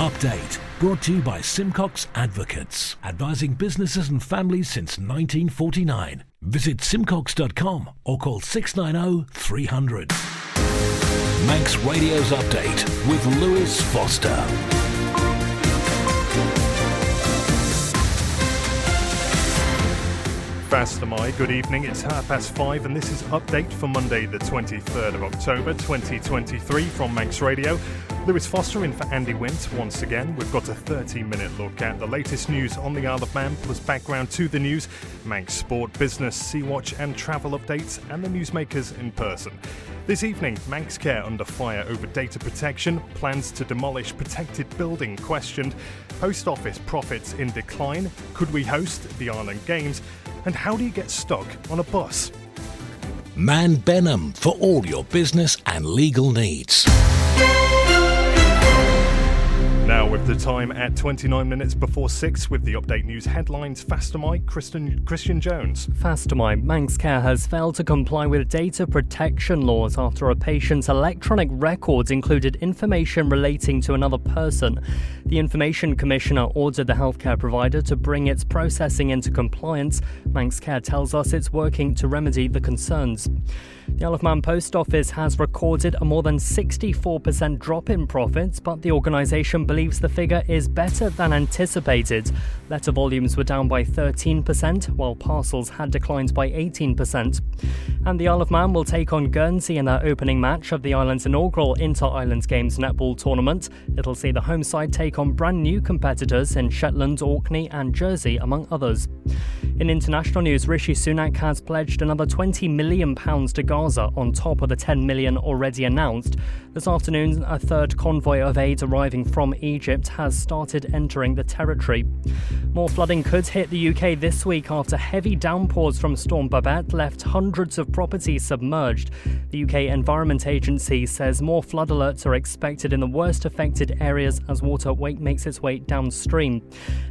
Update, brought to you by Simcox Advocates, advising businesses and families since 1949. Visit simcox.com or call 690 300. Manx Radio's Update with Lewis Foster. Fastamai, good evening. It's 5:30 and this is Update for Monday the 23rd of October 2023 from Manx Radio. Lewis Foster in for Andy Wint once again. We've got a 30-minute look at the latest news on the Isle of Man, plus background to the news, Manx sport, business, Sea Watch and travel updates, and the newsmakers in person. This evening, Manx Care under fire over data protection, plans to demolish protected building questioned, Post Office profits in decline, could we host the Ireland Games, and how do you get stuck on a bus? Man Benham for all your business and legal needs. Now with the time at 29 minutes before 6 with the Update News headlines, Fastamai, Christian Jones. Fastamai, Manx Care has failed to comply with data protection laws after a patient's electronic records included information relating to another person. The Information Commissioner ordered the healthcare provider to bring its processing into compliance. Manx Care tells us it's working to remedy the concerns. The Isle of Man Post Office has recorded a more than 64% drop in profits, but the organisation believes the figure is better than anticipated. Letter volumes were down by 13%, while parcels had declined by 18%. And the Isle of Man will take on Guernsey in their opening match of the island's inaugural Inter-Islands Games netball tournament. It'll see the home side take on brand new competitors in Shetland, Orkney and Jersey, among others. In international news, Rishi Sunak has pledged another £20 million to Gaza on top of the $10 million already announced. This afternoon, a third convoy of aid arriving from Egypt has started entering the territory. More flooding could hit the UK this week after heavy downpours from Storm Babette left hundreds of properties submerged. The UK Environment Agency says more flood alerts are expected in the worst affected areas as water makes its way downstream.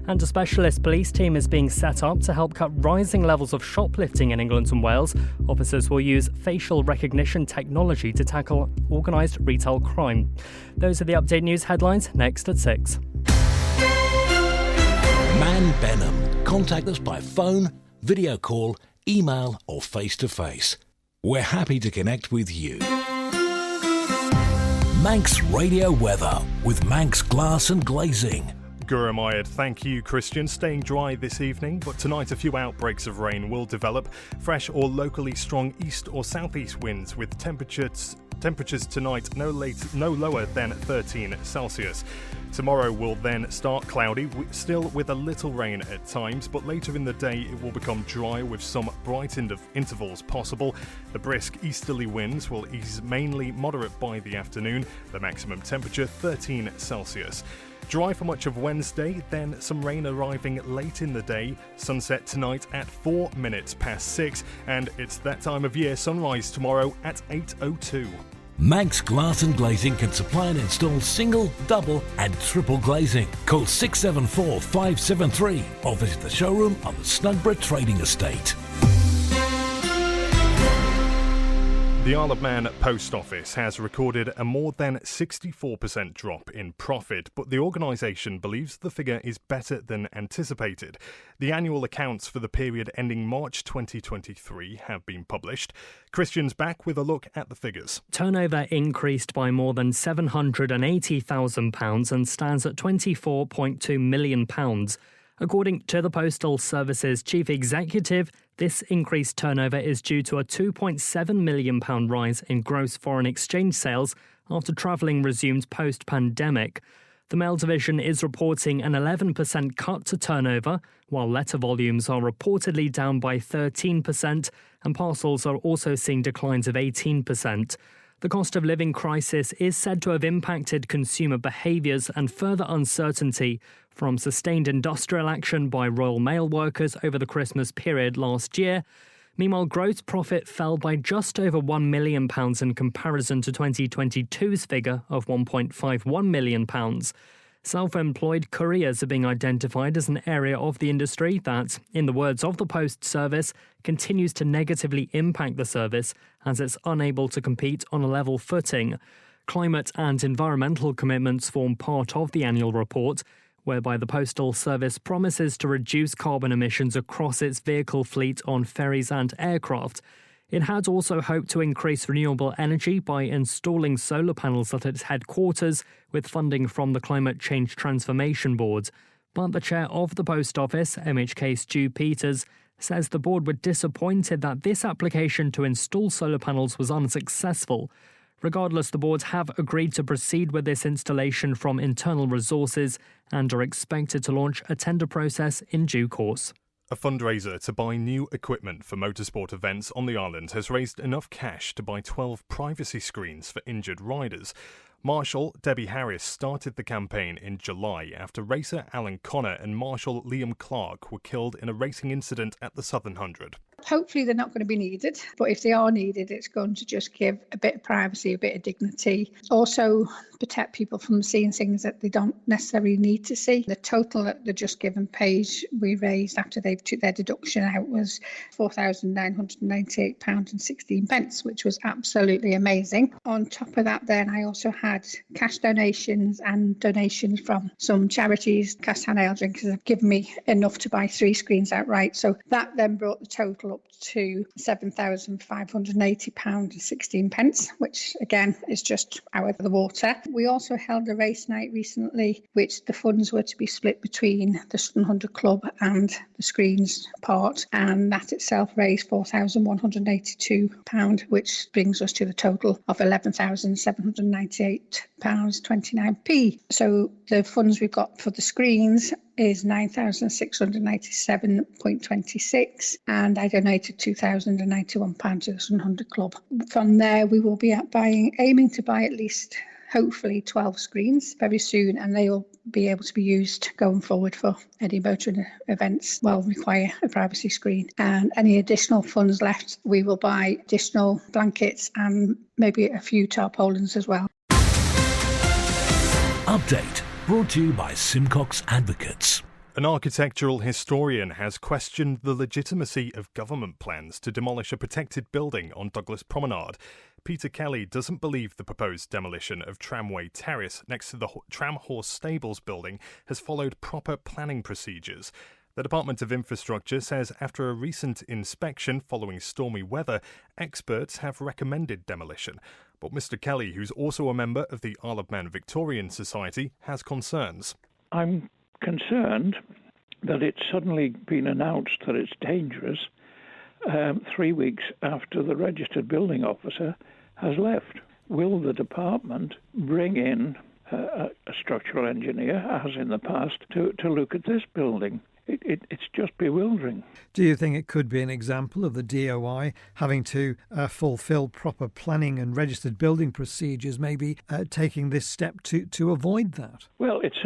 And a specialist police team is being set up to help cut rising levels of shoplifting in England and Wales. Officers will use facial recognition technology to tackle organised retail crime. Those are the Update News headlines, next at 6. Man Benham. Contact us by phone, video call, email or face-to-face. We're happy to connect with you. Manx Radio Weather with Manx Glass and Glazing. Guramayad, thank you, Christian. Staying dry this evening, but tonight a few outbreaks of rain will develop. Fresh or locally strong east or southeast winds with temperatures tonight no lower than 13 Celsius. Tomorrow will then start cloudy, still with a little rain at times, but later in the day it will become dry with some bright intervals possible. The brisk easterly winds will ease, mainly moderate by the afternoon. The maximum temperature 13 Celsius. Dry for much of Wednesday, then some rain arriving late in the day. Sunset tonight at 4 minutes past 6, and it's that time of year. Sunrise tomorrow at 8:02. Manx Glass and Glazing can supply and install single, double and triple glazing. Call 674 573 or visit the showroom on the Snugborough Trading Estate. The Isle of Man Post Office has recorded a more than 64% drop in profit, but the organisation believes the figure is better than anticipated. The annual accounts for the period ending March 2023 have been published. Christian's back with a look at the figures. Turnover increased by more than £780,000 and stands at £24.2 million. According to the Postal Service's Chief Executive, this increased turnover is due to a £2.7 million rise in gross foreign exchange sales after travelling resumed post-pandemic. The Mail division is reporting an 11% cut to turnover, while letter volumes are reportedly down by 13%, and parcels are also seeing declines of 18%. The cost of living crisis is said to have impacted consumer behaviours, and further uncertainty from sustained industrial action by Royal Mail workers over the Christmas period last year. Meanwhile, gross profit fell by just over £1 million in comparison to 2022's figure of £1.51 million. Self-employed couriers are being identified as an area of the industry that, in the words of the Post Service, continues to negatively impact the service as it's unable to compete on a level footing. Climate and environmental commitments form part of the annual report, whereby the Postal Service promises to reduce carbon emissions across its vehicle fleet on ferries and aircraft. It had also hoped to increase renewable energy by installing solar panels at its headquarters with funding from the Climate Change Transformation Board. But the chair of the Post Office, MHK Stu Peters, says the board were disappointed that this application to install solar panels was unsuccessful. Regardless, the boards have agreed to proceed with this installation from internal resources and are expected to launch a tender process in due course. A fundraiser to buy new equipment for motorsport events on the island has raised enough cash to buy 12 privacy screens for injured riders. Marshal Debbie Harris started the campaign in July after racer Alan Connor and Marshal Liam Clark were killed in a racing incident at the Southern 100. Hopefully they're not going to be needed, but if they are needed, it's going to just give a bit of privacy, a bit of dignity. Also protect people from seeing things that they don't necessarily need to see. The total at the Just Given page we raised after they took their deduction out was £4,998.16, which was absolutely amazing. On top of that, then I also had cash donations and donations from some charities. Cast Hand Ale Drinkers have given me enough to buy 3 screens outright. So that then brought the total up to £7,580.16, which again is just out of the water. We also held a race night recently, which the funds were to be split between the Sutton 100 Club and the screens part, and that itself raised £4,182, which brings us to the total of £11,798.29. So the funds we've got for the screens is £9,697.26, and I donated £2,091 to the Sun 100 Club. From there, we will be aiming to buy at least, hopefully, 12 screens very soon, and they will be able to be used going forward for any motoring events will require a privacy screen. And any additional funds left, we will buy additional blankets and maybe a few tarpaulins as well. Update brought to you by Simcox Advocates. An architectural historian has questioned the legitimacy of government plans to demolish a protected building on Douglas Promenade. Peter Kelly doesn't believe the proposed demolition of Tramway Terrace next to the Tram Horse Stables building has followed proper planning procedures. The Department of Infrastructure says after a recent inspection following stormy weather, experts have recommended demolition. But Mr. Kelly, who's also a member of the Isle of Man Victorian Society, has concerns. I'm concerned that it's suddenly been announced that it's dangerous 3 weeks after the registered building officer has left. Will the department bring in a structural engineer, as in the past, to look at this building? It's just bewildering. Do you think it could be an example of the DOI having to fulfil proper planning and registered building procedures, maybe taking this step to avoid that? Well, it's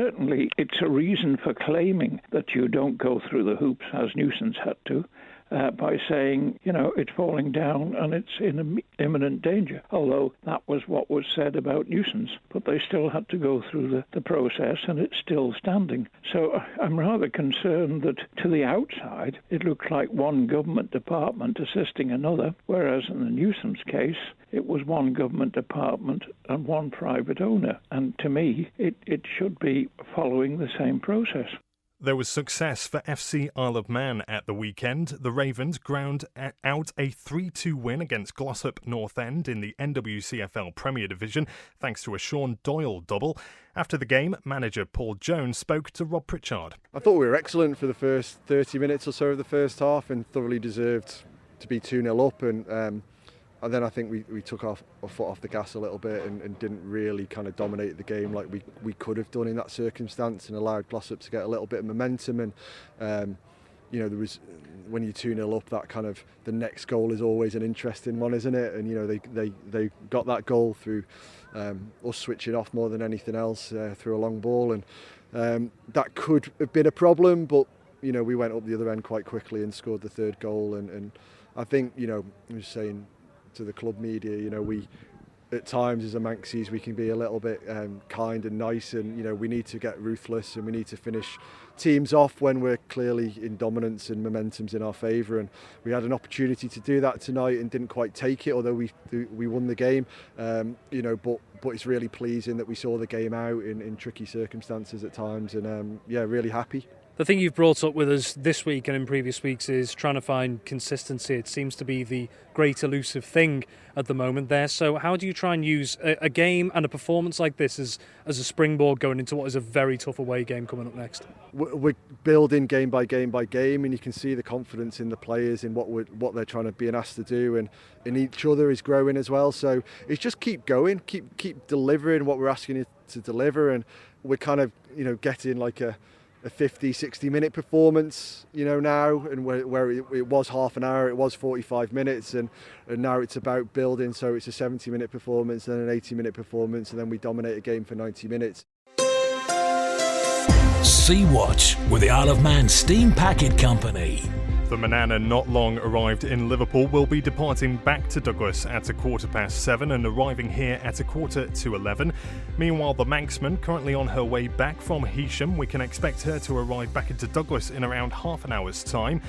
a reason for claiming that you don't go through the hoops as Nuisance had to. By saying, it's falling down and it's in imminent danger. Although that was what was said about Nuisance, but they still had to go through the process and it's still standing. So I'm rather concerned that to the outside, it looks like one government department assisting another, whereas in the Nuisance case, it was one government department and one private owner. And to me, it should be following the same process. There was success for FC Isle of Man at the weekend. The Ravens ground out a 3-2 win against Glossop North End in the NWCFL Premier Division, thanks to a Sean Doyle double. After the game, manager Paul Jones spoke to Rob Pritchard. I thought we were excellent for the first 30 minutes or so of the first half and thoroughly deserved to be 2-0 up. And then I think we took our foot off the gas a little bit and didn't really kind of dominate the game like we could have done in that circumstance, and allowed Glossop to get a little bit of momentum. And there was, when you're 2-0 up, that kind of the next goal is always an interesting one, isn't it? And they got that goal through us switching off more than anything else through a long ball, and that could have been a problem, but we went up the other end quite quickly and scored the third goal. And I think I was saying to the club media, we at times as a Manxies we can be a little bit kind and nice, and we need to get ruthless and we need to finish teams off when we're clearly in dominance and momentum's in our favour. And we had an opportunity to do that tonight and didn't quite take it, although we won the game. But but it's really pleasing that we saw the game out in tricky circumstances at times, and really happy. The thing you've brought up with us this week and in previous weeks is trying to find consistency. It seems to be the great elusive thing at the moment there. So how do you try and use a game and a performance like this as a springboard going into what is a very tough away game coming up next? We're building game by game by game, and you can see the confidence in the players in what they're trying to be asked to do, and each other is growing as well. So it's just keep going, keep delivering what we're asking you to deliver, and we're kind of getting like a 50-60 minute performance now, and where it was half an hour, it was 45 minutes, and now it's about building, so it's a 70-minute performance, then an 80-minute performance, and then we dominate a game for 90 minutes. Sea Watch with the Isle of Man Steam Packet Company. The Manana not long arrived in Liverpool will be departing back to Douglas at 7:15 and arriving here at 11:15. Meanwhile, the Manxman, currently on her way back from Heysham, we can expect her to arrive back into Douglas in around half an hour's time.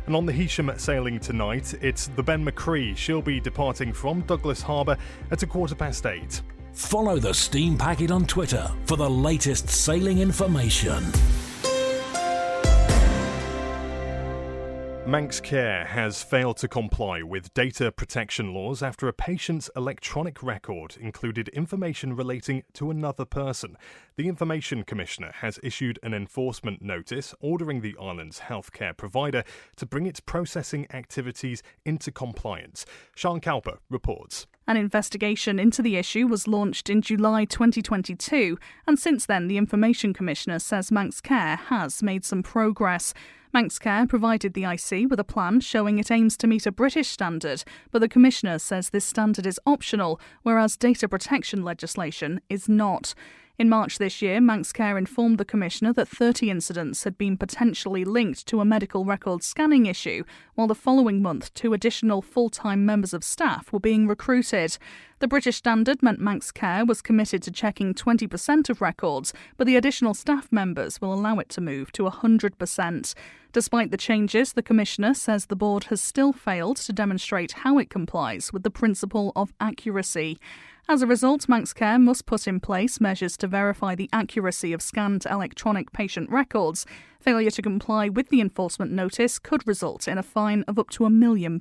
And on the Heysham sailing tonight, it's the Ben McCree. She'll be departing from Douglas Harbour at 8:15. Follow the Steam Packet on Twitter for the latest sailing information. Manx Care has failed to comply with data protection laws after a patient's electronic record included information relating to another person. The Information Commissioner has issued an enforcement notice ordering the island's healthcare provider to bring its processing activities into compliance. Sean Cowper reports. An investigation into the issue was launched in July 2022, and since then the Information Commissioner says Manx Care has made some progress. Manx Care provided the IC with a plan showing it aims to meet a British standard, but the Commissioner says this standard is optional, whereas data protection legislation is not. In March this year, Manx Care informed the Commissioner that 30 incidents had been potentially linked to a medical record scanning issue, while the following month 2 additional full-time members of staff were being recruited. The British standard meant Manx Care was committed to checking 20% of records, but the additional staff members will allow it to move to 100%. Despite the changes, the Commissioner says the board has still failed to demonstrate how it complies with the principle of accuracy. As a result, Manx Care must put in place measures to verify the accuracy of scanned electronic patient records. Failure to comply with the enforcement notice could result in a fine of up to £1 million.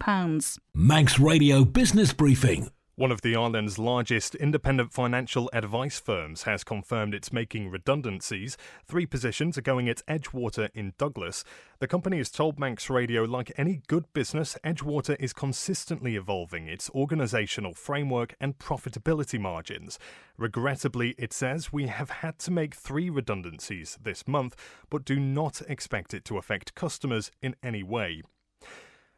Manx Radio Business Briefing. One of the island's largest independent financial advice firms has confirmed it's making redundancies. 3 positions are going at Edgewater in Douglas. The company has told Manx Radio, like any good business, Edgewater is consistently evolving its organisational framework and profitability margins. Regrettably, it says, we have had to make 3 redundancies this month, but do not expect it to affect customers in any way.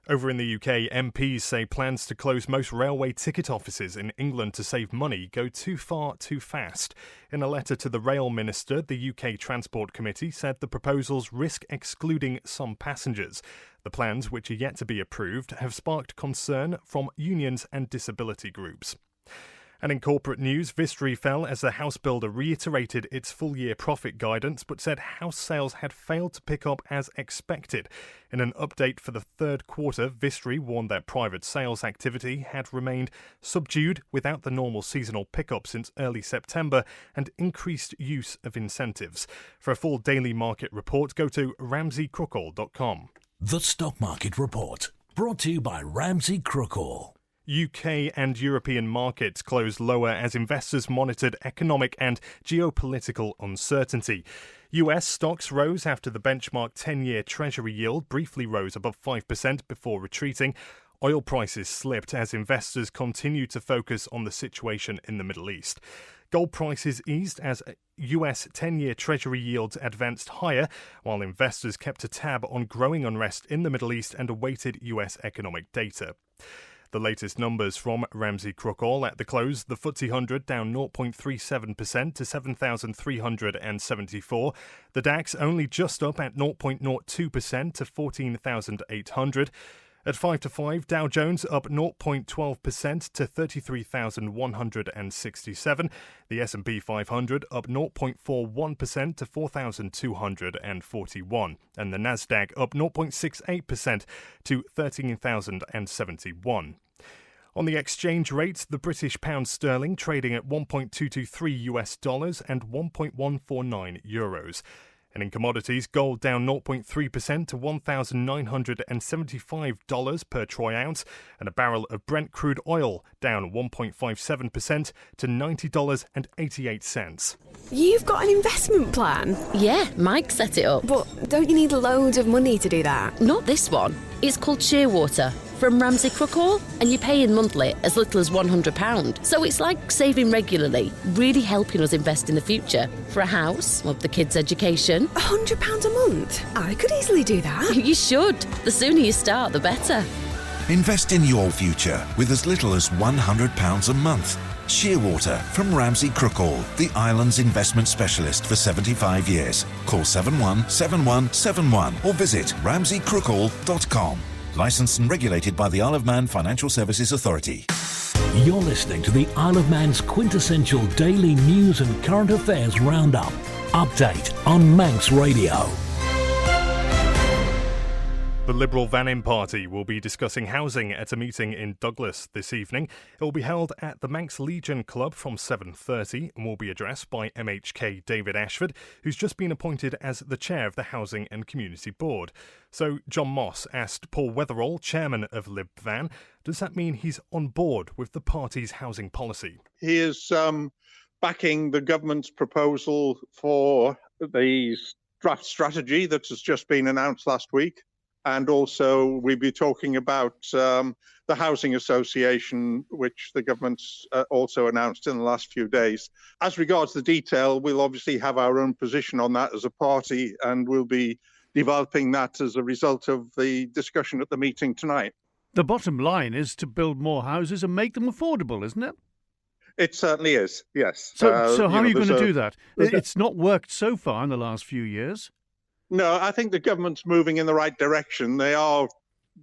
Over in the UK, MPs say plans to close most railway ticket offices in England to save money go too far too fast. In a letter to the Rail Minister, the UK Transport Committee said the proposals risk excluding some passengers. The plans, which are yet to be approved, have sparked concern from unions and disability groups. And in corporate news, Vistry fell as the house builder reiterated its full-year profit guidance but said house sales had failed to pick up as expected. In an update for the third quarter, Vistry warned that private sales activity had remained subdued without the normal seasonal pickup since early September and increased use of incentives. For a full daily market report, go to ramseycrookall.com. The Stock Market Report, brought to you by Ramsey Crookall. UK and European markets closed lower as investors monitored economic and geopolitical uncertainty. US stocks rose after the benchmark 10-year Treasury yield briefly rose above 5% before retreating. Oil prices slipped as investors continued to focus on the situation in the Middle East. Gold prices eased as US 10-year Treasury yields advanced higher, while investors kept a tab on growing unrest in the Middle East and awaited US economic data. The latest numbers from Ramsey Crookall at the close, the FTSE 100 down 0.37% to 7,374. The DAX only just up at 0.02% to 14,800. At 5 to 5, Dow Jones up 0.12% to 33,167. The S&P 500 up 0.41% to 4,241. And the Nasdaq up 0.68% to 13,071. On the exchange rate, the British pound sterling trading at $1.223 and 1.149 euros. And in commodities, gold down 0.3% to $1,975 per troy ounce, and a barrel of Brent crude oil down 1.57% to $90.88. You've got an investment plan? Yeah, Mike set it up. But don't you need loads of money to do that? Not this one. It's called Shearwater from Ramsey Crookall, and you pay in monthly as little as £100. So it's like saving regularly, really helping us invest in the future. For a house, or the kids' education. £100 a month? I could easily do that. You should. The sooner you start, the better. Invest in your future with as little as £100 a month. Shearwater from Ramsey Crookall, the island's investment specialist for 75 years. Call 717171 or visit ramseycrookall.com. Licensed and regulated by the Isle of Man Financial Services Authority. You're listening to the Isle of Man's quintessential daily news and current affairs roundup. Update on Manx Radio. The Liberal Vannin Party will be discussing housing at a meeting in Douglas this evening. It will be held at the Manx Legion Club from 7:30 and will be addressed by MHK David Ashford, who's just been appointed as the chair of the Housing and Community Board. So John Moss asked Paul Weatherall, chairman of Lib Van, does that mean he's on board with the party's housing policy? He is backing the government's proposal for the draft strategy that has just been announced last week. And also we'll be talking about the Housing Association, which the government's also announced in the last few days. As regards the detail, we'll obviously have our own position on that as a party, and we'll be developing that as a result of the discussion at the meeting tonight. The bottom line is to build more houses and make them affordable, isn't it? It certainly is, yes. So how are you going to do that? It's not worked so far in the last few years. No, I think the government's moving in the right direction. They are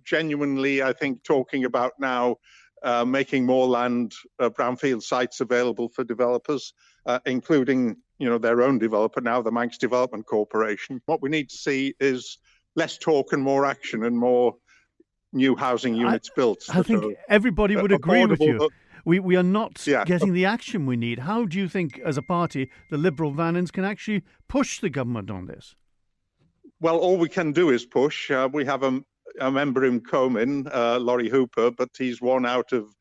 genuinely, I think, talking about now making more land, brownfield sites available for developers, including, their own developer now, the Manx Development Corporation. What we need to see is less talk and more action and more new housing units built. I think everybody would agree with you. We are not getting the action we need. How do you think, as a party, the Liberal Vannins can actually push the government on this? Well, all we can do is push. We have a member in Comyn, Laurie Hooper, but he's one out of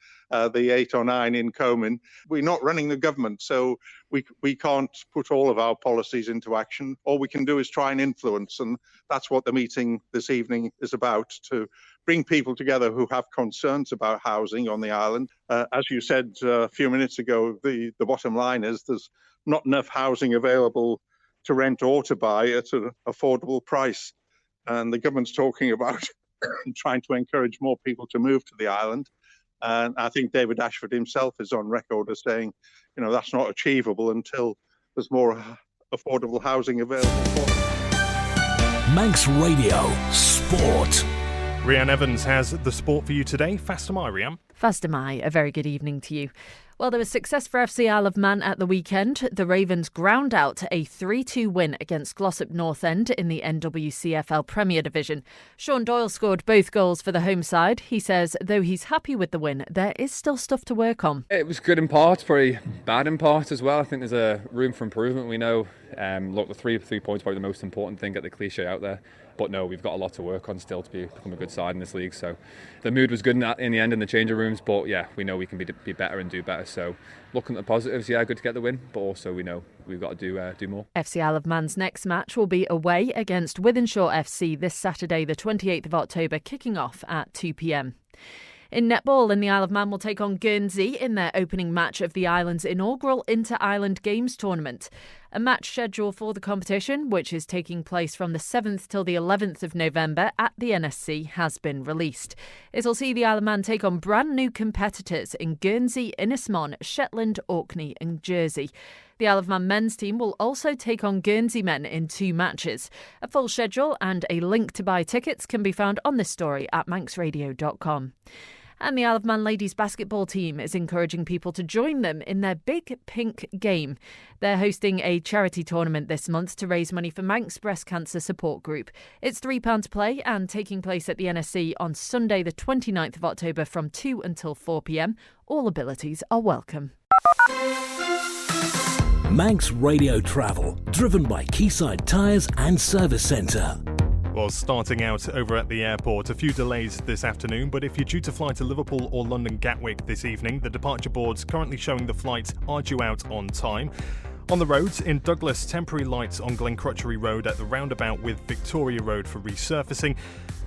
the 8 or 9 in Comyn. We're not running the government, so we can't put all of our policies into action. All we can do is try and influence, and that's what the meeting this evening is about, to bring people together who have concerns about housing on the island. As you said a few minutes ago, the bottom line is there's not enough housing available to rent or to buy at an affordable price. And the government's talking about trying to encourage more people to move to the island. And I think David Ashford himself is on record as saying, that's not achievable until there's more affordable housing available for them. Manx Radio Sport. Rhiann Evans has the sport for you today. Faster my, Rhiann. Faster my, a very good evening to you. Well, there was success for FC Isle of Man at the weekend. The Ravens ground out a 3-2 win against Glossop North End in the NWCFL Premier Division. Sean Doyle scored both goals for the home side. He says, though he's happy with the win, there is still stuff to work on. It was good in part, very bad in part as well. I think there's a room for improvement. We know, the 3 points are probably the most important thing, get the cliche out there. But no, we've got a lot to work on still to become a good side in this league. So the mood was good in the end in the changing rooms. But yeah, we know we can be better and do better. So looking at the positives, yeah, good to get the win. But also we know we've got to do more. FC Isle of Man's next match will be away against Wythenshawe FC this Saturday, the 28th of October, kicking off at 2 p.m. In netball, the Isle of Man will take on Guernsey in their opening match of the island's inaugural Inter-Island Games tournament. A match schedule for the competition, which is taking place from the 7th till the 11th of November at the NSC, has been released. It'll see the Isle of Man take on brand new competitors in Guernsey, Innismon, Shetland, Orkney and Jersey. The Isle of Man men's team will also take on Guernsey men in 2 matches. A full schedule and a link to buy tickets can be found on this story at manxradio.com. And the Isle of Man ladies basketball team is encouraging people to join them in their Big Pink Game. They're hosting a charity tournament this month to raise money for Manx Breast Cancer Support Group. It's £3 to play and taking place at the NSC on Sunday the 29th of October from 2 until 4 p.m. All abilities are welcome. Manx Radio Travel, driven by Quayside Tyres and Service Centre. Well, starting out over at the airport, a few delays this afternoon, but if you're due to fly to Liverpool or London Gatwick this evening, the departure boards currently showing the flights are due out on time. On the roads, in Douglas, temporary lights on Glencrutchery Road at the roundabout with Victoria Road for resurfacing.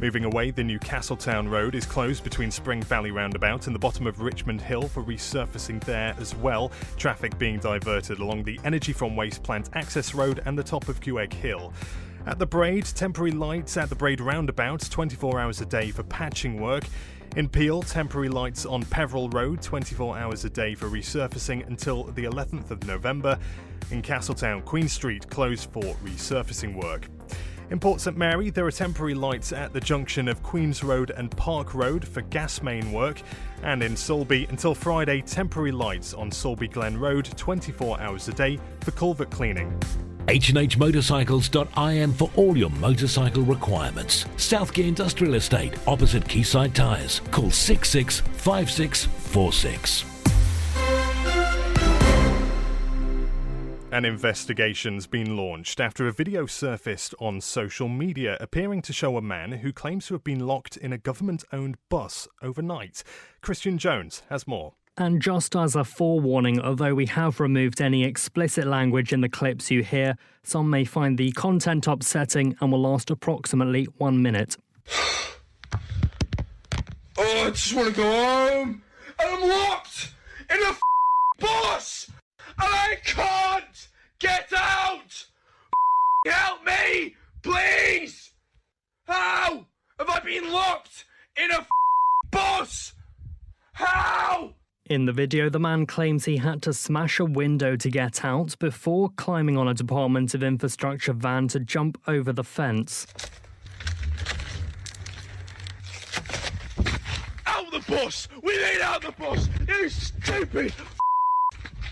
Moving away, the new Castletown Road is closed between Spring Valley Roundabout and the bottom of Richmond Hill for resurfacing there as well. Traffic being diverted along the Energy from Waste Plant Access Road and the top of Quegg Hill. At the Braid, temporary lights at the Braid Roundabout, 24 hours a day for patching work. In Peel, temporary lights on Peveril Road, 24 hours a day for resurfacing until the 11th of November. In Castletown, Queen Street closed for resurfacing work. In Port St Mary, there are temporary lights at the junction of Queen's Road and Park Road for gas main work. And in Sulby, until Friday, temporary lights on Sulby Glen Road, 24 hours a day for culvert cleaning. H&HMotorcycles.im for all your motorcycle requirements. Southgate Industrial Estate, opposite Quayside Tyres. Call 665646. An investigation's been launched after a video surfaced on social media appearing to show a man who claims to have been locked in a government-owned bus overnight. Christian Jones has more. And just as a forewarning, although we have removed any explicit language in the clips you hear, some may find the content upsetting and will last approximately 1 minute. Oh, I just want to go home, and I'm locked in a bus, and I can't get out. Help me, please. How have I been locked in a bus? How? In the video, the man claims he had to smash a window to get out before climbing on a Department of Infrastructure van to jump over the fence. Out the bus! We need out the bus! You stupid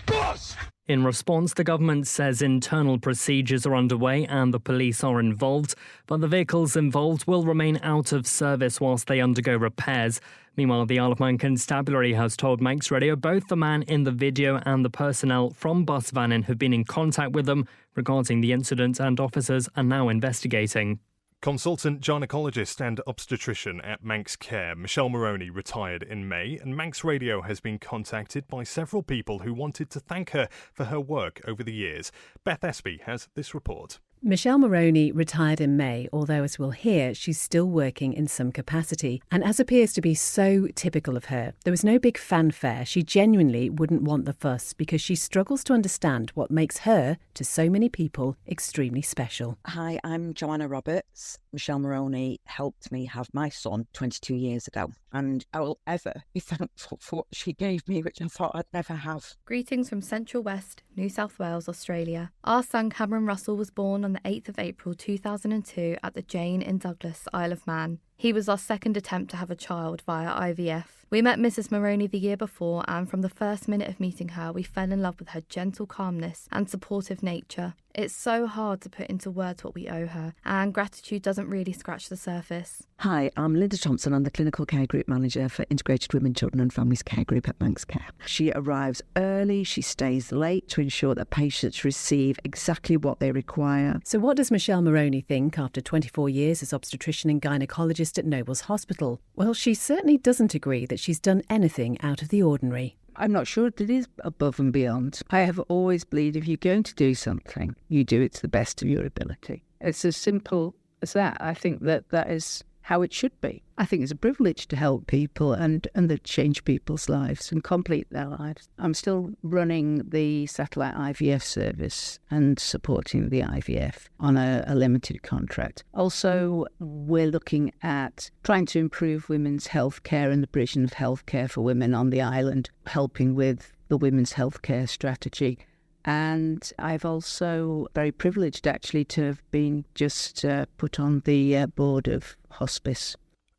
bus! In response, the government says internal procedures are underway and the police are involved, but the vehicles involved will remain out of service whilst they undergo repairs. Meanwhile, the Isle of Man Constabulary has told Manx Radio both the man in the video and the personnel from Bus Vannin have been in contact with them regarding the incident, and officers are now investigating. Consultant gynaecologist and obstetrician at Manx Care, Michelle Moroney, retired in May, and Manx Radio has been contacted by several people who wanted to thank her for her work over the years. Beth Espy has this report. Michelle Moroney retired in May, although as we'll hear, she's still working in some capacity. And as appears to be so typical of her, there was no big fanfare. She genuinely wouldn't want the fuss because she struggles to understand what makes her, to so many people, extremely special. Hi, I'm Joanna Roberts. Michelle Moroney helped me have my son 22 years ago, and I will ever be thankful for what she gave me, which I thought I'd never have. Greetings from Central West, New South Wales, Australia. Our son Cameron Russell was born on the 8th of April 2002 at the Jane in Douglas, Isle of Man. He was our second attempt to have a child via IVF. We met Mrs. Moroney the year before, and from the first minute of meeting her, we fell in love with her gentle calmness and supportive nature. It's so hard to put into words what we owe her, and gratitude doesn't really scratch the surface. Hi, I'm Linda Thompson. I'm the Clinical Care Group Manager for Integrated Women, Children and Families Care Group at Manx Care. She arrives early, she stays late to ensure that patients receive exactly what they require. So what does Michelle Moroney think after 24 years as obstetrician and gynaecologist at Nobles Hospital? Well, she certainly doesn't agree that she's done anything out of the ordinary. I'm not sure that it is above and beyond. I have always believed if you're going to do something, you do it to the best of your ability. It's as simple as that. I think that is how it should be. I think it's a privilege to help people and that change people's lives and complete their lives. I'm still running the satellite IVF service and supporting the IVF on a limited contract. Also, we're looking at trying to improve women's health care and the provision of health care for women on the island, helping with the women's health care strategy. And I've also very privileged actually to have been just put on the board of hospice.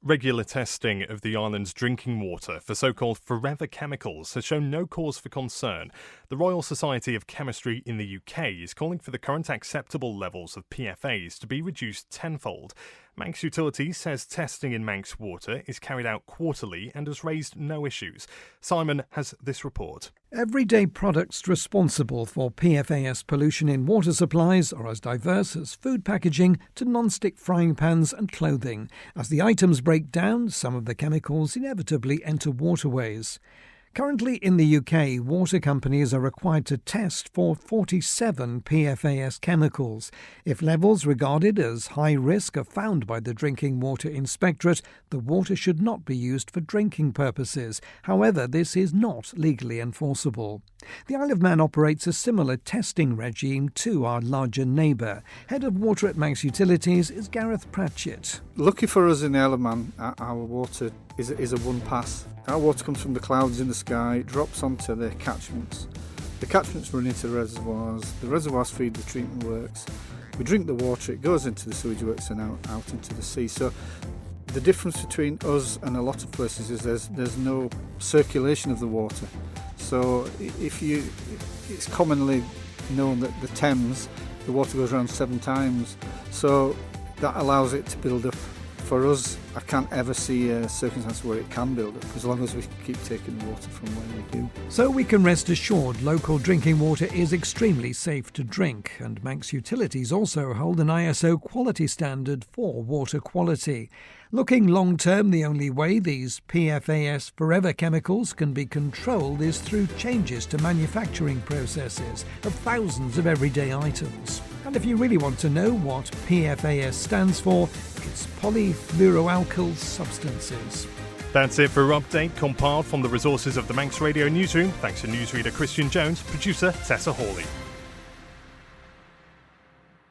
Regular testing of the island's drinking water for so-called forever chemicals has shown no cause for concern. The Royal Society of Chemistry in the UK is calling for the current acceptable levels of PFAS to be reduced tenfold. Manx Utilities says testing in Manx water is carried out quarterly and has raised no issues. Simon has this report. Everyday products responsible for PFAS pollution in water supplies are as diverse as food packaging to non-stick frying pans and clothing. As the items break down, some of the chemicals inevitably enter waterways. Currently in the UK, water companies are required to test for 47 PFAS chemicals. If levels regarded as high risk are found by the Drinking Water Inspectorate, the water should not be used for drinking purposes. However, this is not legally enforceable. The Isle of Man operates a similar testing regime to our larger neighbour. Head of Water at Manx Utilities is Gareth Pratchett. Lucky for us in the Isle of Man, our water is a one pass. Our water comes from the clouds in the sky, drops onto the catchments. The catchments run into reservoirs. The reservoirs feed the treatment works. We drink the water, it goes into the sewage works and out into the sea. So the difference between us and a lot of places is there's no circulation of the water. So it's commonly known that the Thames, the water goes around 7 times. So that allows it to build up. For us, I can't ever see a circumstance where it can build up, as long as we keep taking the water from where we do. So we can rest assured local drinking water is extremely safe to drink, and Manx Utilities also hold an ISO quality standard for water quality. Looking long-term, the only way these PFAS forever chemicals can be controlled is through changes to manufacturing processes of thousands of everyday items. And if you really want to know what PFAS stands for, it's polyfluoroalkyl substances. That's it for Update, compiled from the resources of the Manx Radio Newsroom. Thanks to newsreader Christian Jones, producer Tessa Hawley.